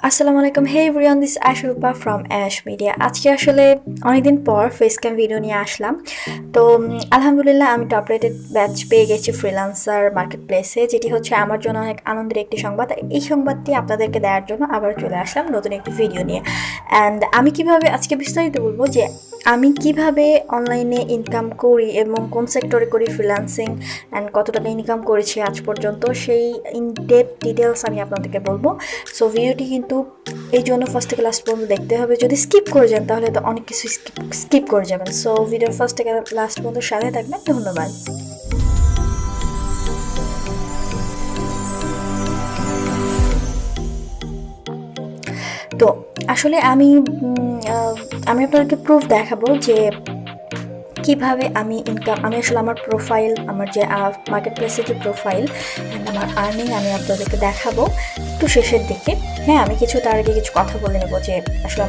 আসসালামু আলাইকুম। Hey everyone, this Aeysha Rupa from Ashmedia। আজকে আসলে অনেকদিন পর ফেস ক্যাম ভিডিও নিয়ে আসলাম। তো আলহামদুলিল্লাহ আমি টপ রেটেড ব্যাচ পেয়ে গেছি ফ্রিল্যান্সার মার্কেট প্লেসে, যেটি হচ্ছে আমার জন্য অনেক আনন্দের একটি সংবাদ। এই সংবাদটি আপনাদেরকে দেওয়ার জন্য আবার চলে আসলাম নতুন একটি ভিডিও নিয়ে। অ্যান্ড আমি কিভাবে আজকে বিস্তারিত বলবো যে আমি কিভাবে অনলাইনে ইনকাম করি এবং কোন সেক্টরে করি ফ্রিল্যান্সিং, অ্যান্ড কত টাকা ইনকাম করেছি আজ পর্যন্ত, সেই ইন ডেপথ ডিটেলস আমি আপনাদেরকে বলবো। সো ভিডিওটি কিন্তু এই জন্য ফার্স্ট থেকে লাস্ট পর্যন্ত দেখতে হবে। যদি স্কিপ করে যান তাহলে তো অনেক কিছু স্কিপ করে যাবেন। সো ভিডিওর ফার্স্ট থেকে লাস্ট পর্যন্ত সাথে থাকবেন। ধন্যবাদ। তো আসলে আমি আপনাদেরকে প্রুফ দেখাবো যে কিভাবে আমি আসলে আমার প্রোফাইল, আমার যে মার্কেট প্লেসের যে প্রোফাইল অ্যান্ড আমার আর্নিং আমি আপনাদেরকে দেখাবো একটু শেষের দিকে। হ্যাঁ, আমি তার আগে কিছু কথা বলে নেবো যে আসলে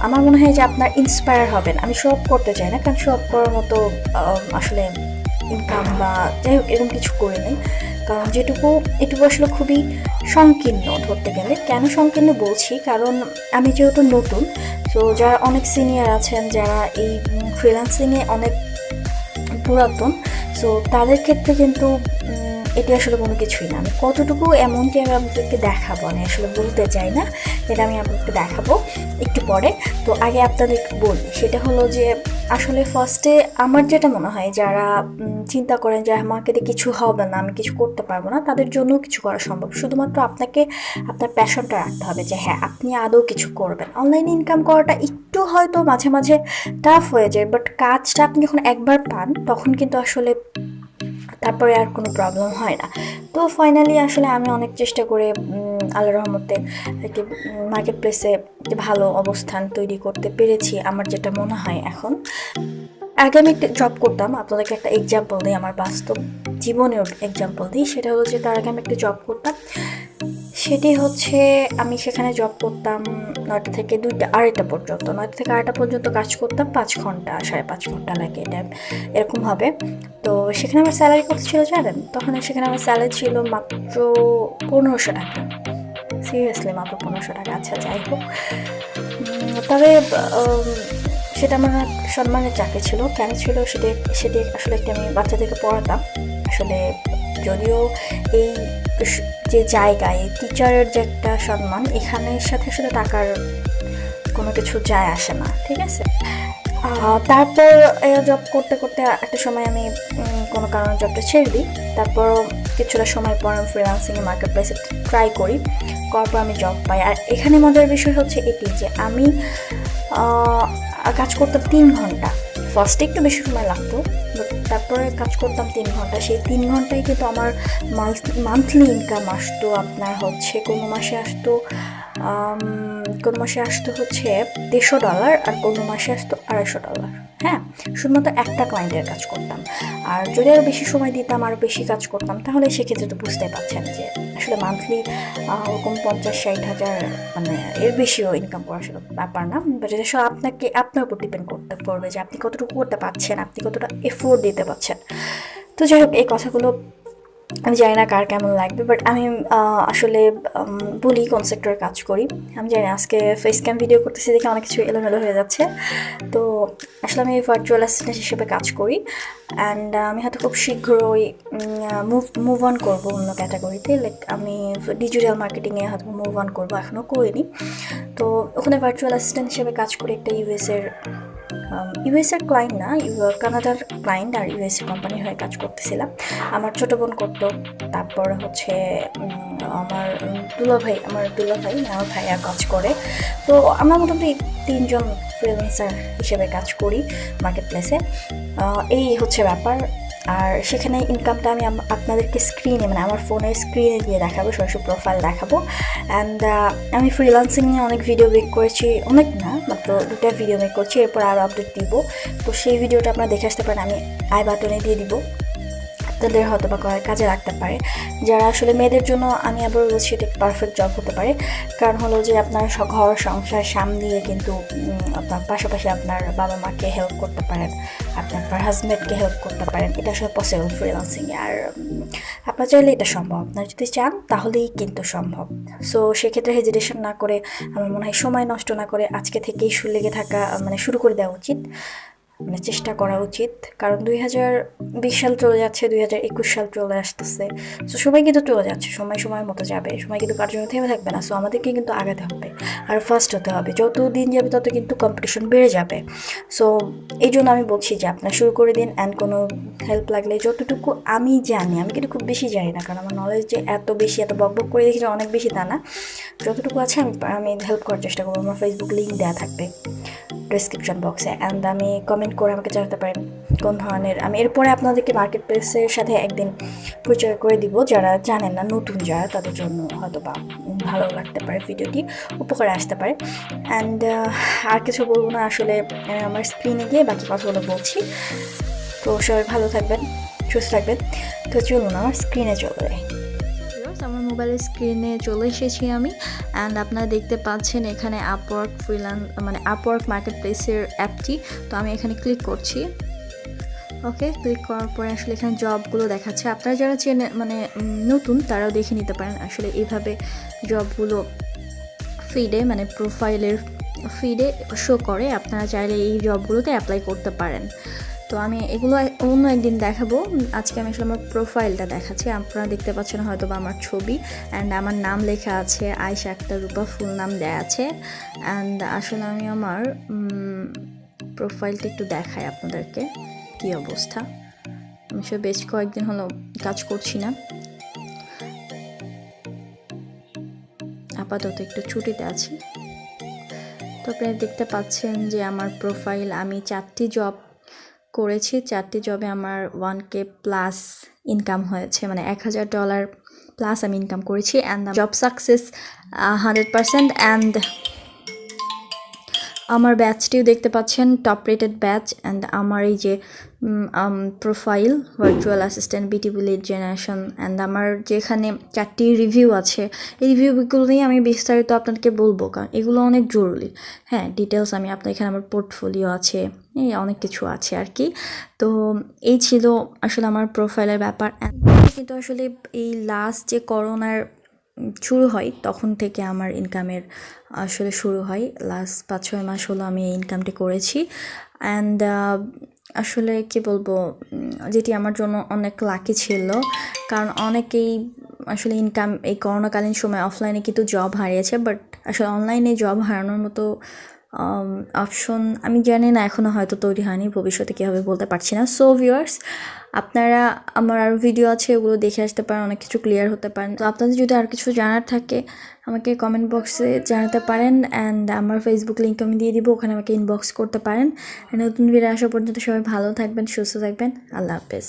আমার মনে হয় যে আপনার ইন্সপায়ার হবেন। আমি শো অফ করতে চাই না, কারণ শো অফ করার মতো আসলে ইনকাম বা যাই হোক এরকম কিছু করে নেই। কারণ এটুকু আসলে খুবই সংকীর্ণ ধরতে গেলে। কেন সংকীর্ণ বলছি, কারণ আমি যেহেতু নতুন, তো যারা অনেক সিনিয়র আছেন, যারা এই ফ্রিল্যান্সিংয়ে অনেক পুরাতন, সো তাদের ক্ষেত্রে কিন্তু এটি আসলে কোনো কিছুই না। আমি কতটুকু এমনটি আমি আপনাদেরকে দেখাবো, আমি আসলে বলতে চাই না, এটা আমি আপনাদেরকে দেখাবো একটু পরে। তো আগে আপনাদের বলি, সেটা হলো যে আসলে ফার্স্টে আমার যেটা মনে হয়, যারা চিন্তা করেন যে আমাকে দিয়ে কিছু হবে না, আমি কিছু করতে পারবো না, তাদের জন্য কিছু করা সম্ভব। শুধুমাত্র আপনাকে আপনার প্যাশনটা রাখতে হবে যে হ্যাঁ আপনি আদৌ কিছু করবেন। অনলাইনে ইনকাম করাটা একটু হয়তো মাঝে মাঝে টাফ হয়ে যায়, বাট কাজটা আপনি যখন একবার পান তখন কিন্তু আসলে তারপরে আর কোনো প্রবলেম হয় না। তো ফাইনালি আসলে আমি অনেক চেষ্টা করে আল্লাহর রহমতে একটি মার্কেট প্লেসে ভালো অবস্থান তৈরি করতে পেরেছি, আমার যেটা মনে হয় এখন। আগে আমি একটা জব করতাম, আপনাদেরকে একটা এক্সাম্পল দিই, আমার বাস্তব জীবনের এক্সাম্পল দিই। সেটা হলো যে তার আগে আমি একটা জব করতাম। সেটি হচ্ছে আমি সেখানে জব করতাম 9টা থেকে 2টা 2:30 পর্যন্ত। 9টা থেকে 8টা পর্যন্ত কাজ করতাম, 5 ঘন্টা 5.5 ঘন্টা লাগে, এটা এরকম হবে। তো সেখানে আমার স্যালারি কত ছিল জানেন? তখন সেখানে আমার স্যালারি ছিল মাত্র 1500 টাকা। সিরিয়াসলি মাত্র 1500 টাকা। আচ্ছা যাই হোক, তবে সেটা আমার সম্মানের চাকরি ছিল। কেন ছিল সেটি আসলে আমি বাচ্চাদেরকে পড়াতাম। আসলে যদিও এই যে জায়গায় টিচারের যে একটা সম্মান, এখানের সাথে আসলে টাকার কোনো কিছু যায় আসে না, ঠিক আছে? তারপর জব করতে করতে একটা সময় আমি কোনো কারণে জবটা ছেড়ে দিই। তারপর কিছুটা সময় পর আমি ফ্রিল্যান্সিংয়ে মার্কেট প্লেসে ট্রাই করি, করার পর আমি জব পাই। আর এখানে মজার বিষয় হচ্ছে এটি যে আমি কাজ করতাম 3 ঘন্টা। ফার্স্টে একটু বেশি সময় লাগতো, তারপরে কাজ করতাম 3 ঘন্টা। সেই 3 ঘন্টায় কিন্তু আমার মান্থলি ইনকাম আসতো আপনার হচ্ছে কোনো মাসে আসতো হচ্ছে $150, আর কোনো মাসে আসতো $250। হ্যাঁ, শুধুমাত্র একটা ক্লায়েন্টের কাজ করতাম। আর যদি আরও বেশি সময় দিতাম, আরও বেশি কাজ করতাম, তাহলে সেক্ষেত্রে তো বুঝতে পারছেন যে আসলে মান্থলি ওরকম 50-60 হাজার, মানে এর বেশিও ইনকাম করা আসলে ব্যাপার না। বাট এটা সব আপনার উপর ডিপেন্ড করতে পারবে যে আপনি কতটুকু করতে পারছেন, আপনি কতটা এফোর্ট দিতে পারছেন। তো যাই হোক, এই কথাগুলো আমি জানি না কার কেমন লাগবে, বাট আমি আসলে বলি কোন সেক্টরে কাজ করি। আমি জানি আজকে ফেস ক্যাম ভিডিও করতেছি দেখে অনেক কিছু এলোমেলো হয়ে যাচ্ছে। তো আসলে আমি ভার্চুয়াল অ্যাসিস্ট্যান্ট হিসেবে কাজ করি, অ্যান্ড আমি হয়তো খুব শীঘ্রই মুভ অন করবো অন্য ক্যাটাগরিতে। লাইক আমি ডিজিটাল মার্কেটিংয়ে হয়তো মুভ অন করবো, এখনও করিনি। তো ওখানে ভার্চুয়াল অ্যাসিস্ট্যান্ট হিসেবে কাজ করি একটা ইউএসের ক্লায়েন্ট না, কানাডার ক্লায়েন্ট, আর ইউএসএ কোম্পানির হয়ে কাজ করতেছিলাম। আমার ছোটো বোন করতো, তারপর হচ্ছে আমার দুলাভাই আমার ভাইয়া কাজ করে। তো আমরা মোটামুটি 3জন ফ্রিল্যান্সার হিসেবে কাজ করি মার্কেট প্লেসে। এই হচ্ছে ব্যাপার। আর সেখানে ইনকামটা আমি আপনাদেরকে স্ক্রিনে, মানে আমার ফোনের স্ক্রিনে দিয়ে দেখাবো, সরাসরি প্রোফাইল দেখাবো। অ্যান্ড আমি ফ্রিল্যান্সিং নিয়ে অনেক ভিডিও মেক করেছি, অনেক না মাত্র 2টা ভিডিও মেক করছি, এরপর আরও আপডেট দিব। তো সেই ভিডিওটা আপনারা দেখে আসতে পারেন, আমি আই বাটনে দিয়ে দিব, আপনাদের হয়তো বা কাজে লাগতে পারে। যারা আসলে মেয়েদের জন্য আমি আবার বলছি এটা পারফেক্ট জব হতে পারে। কারণ হলো যে আপনার ঘর সংসার সামলিয়ে কিন্তু আপনার পাশাপাশি আপনার বাবা মাকে হেল্প করতে পারেন, আপনার হাজব্যান্ডকে হেল্প করতে পারেন। এটা আসলে পসিবল ফ্রিল্যান্সিংয়ে। আর আপনার চাইলে এটা সম্ভব, আপনারা যদি চান তাহলেই কিন্তু সম্ভব। সো সেক্ষেত্রে হেজিটেশন না করে, আমার মনে হয় সময় নষ্ট না করে আজকে থেকেই লেগে থাকা, মানে শুরু করে দেওয়া উচিত, মানে চেষ্টা করা উচিত। কারণ 2020 সাল চলে যাচ্ছে, 2021 সাল চলে আসতেছে। সো সময় কিন্তু চলে যাচ্ছে, সময় সময়ের মতো যাবে, সময় কিন্তু কার জন্য থেমে থাকবে না। সো আমাদেরকে কিন্তু আগাতে হবে আর ফার্স্ট হতে হবে। যত দিন যাবে তত কিন্তু কম্পিটিশন বেড়ে যাবে। সো এই জন্য আমি বলছি যে আপনারা শুরু করে দিন। অ্যান্ড কোনো হেল্প লাগলে, যতটুকু আমি জানি, আমি কিন্তু খুব বেশি জানি না, কারণ আমার নলেজ যে এত বেশি, এত বক বক করে দেখি যে অনেক বেশি তা না, যতটুকু আছে আমি হেল্প করার চেষ্টা করবো। আমার ফেসবুক লিঙ্ক দেওয়া থাকবে ডিসক্রিপশন বক্সে, অ্যান্ড আমি কমেন্ট করে আমাকে জানাতে পারেন কোন ধরনের। আমি এরপরে আপনাদেরকে মার্কেট প্লেসের সাথে একদিন পরিচয় করে দিব, যারা জানেন না, নতুন যারা, তাদের জন্য হয়তো বা ভালো লাগতে পারে, ভিডিওটি উপকারে আসতে পারে। অ্যান্ড আর কিছু বলবো না আসলে, আমি আমার স্ক্রিনে গিয়ে বাকি কথাগুলো বলছি। তো সবাই ভালো থাকবেন, সুস্থ থাকবেন। তো চলুন আমার স্ক্রিনে চলে যাই। আমার মোবাইলের স্ক্রিনে চলে এসেছি আমি, অ্যান্ড আপনারা দেখতে পাচ্ছেন এখানে আপওয়ার্ক মানে আপওয়ার্ক মার্কেট প্লেসের অ্যাপটি। তো আমি এখানে ক্লিক করছি। ওকে, ক্লিক করার পরে আসলে এখানে জবগুলো দেখাচ্ছে। আপনারা যারা মানে নতুন, তারাও দেখে নিতে পারেন। আসলে এইভাবে জবগুলো ফিডে, মানে প্রোফাইলের ফিডে শো করে। আপনারা চাইলে এই জবগুলোতে অ্যাপ্লাই করতে পারেন। তো আমি এগুলো অন্য একদিন দেখাবো। আজকে আমি আসলে আমার প্রোফাইলটা দেখাচ্ছি। আপনারা দেখতে পাচ্ছেন হয়তো বা আমার ছবি, অ্যান্ড আমার নাম লেখা আছে আয়েশা রূপা, ফুল নাম দেয়া আছে। অ্যান্ড আসলে আমি আমার প্রোফাইলটা একটু দেখাই আপনাদেরকে কী অবস্থা। আমি সে বেশ কয়েকদিন হলো কাজ করছি না, আপাতত একটু ছুটিতে আছি। তো আপনারা দেখতে পাচ্ছেন যে আমার প্রোফাইল, আমি 4টি জব করেছি। 4টি জবে আমার 1K প্লাস ইনকাম হয়েছে, মানে $1000 প্লাস আমি ইনকাম করেছি। And job success 100%। অ্যান্ড আমার ব্যাচটিও দেখতে পাচ্ছেন, টপ রেটেড ব্যাচ। অ্যান্ড আমার এই যে profile, virtual assistant BTV lead generation. And আমার যেখানে 4টি রিভিউ আছে, এই রিভিউগুলো নিয়ে আমি বিস্তারিত আপনাদেরকে বলবো, কারণ এগুলো অনেক জরুরি। হ্যাঁ, ডিটেলস আমি আপনার এখানে, আমার পোর্টফোলিও আছে, এই অনেক কিছু আছে আর কি। তো এই ছিল আসলে আমার প্রোফাইলের ব্যাপার। কিন্তু আসলে এই লাস্ট যে করোনার শুরু হয়, তখন থেকে আমার ইনকামের আসলে শুরু হয়। লাস্ট 5-6 মাস হলো আমি এই ইনকামটি করেছি। অ্যান্ড আসলে কি বলবো, যেটি আমার জন্য অনেক লাকি ছিল, কারণ অনেকেই আসলে ইনকাম এই করোনাকালীন সময় অফলাইনে কিন্তু জব হারিয়েছে, বাট আসলে অনলাইনে জব হারানোর মতো অপশন আমি জানি না, এখনও হয়তো তৈরি হয়নি, ভবিষ্যতে কী হবে বলতে পারছি না। সো ভিউয়ার্স, আপনারা আমার আরও ভিডিও আছে, ওগুলো দেখে আসতে পারেন, অনেক কিছু ক্লিয়ার হতে পারেন। তো আপনাদের যদি আর কিছু জানার থাকে আমাকে কমেন্ট বক্সে জানাতে পারেন। অ্যান্ড আমার ফেসবুক লিঙ্ক আমি দিয়ে দিব, ওখানে আমাকে ইনবক্স করতে পারেন। নতুন ভিডিও আসা পর্যন্ত সবাই ভালো থাকবেন, সুস্থ থাকবেন। আল্লাহ হাফেজ।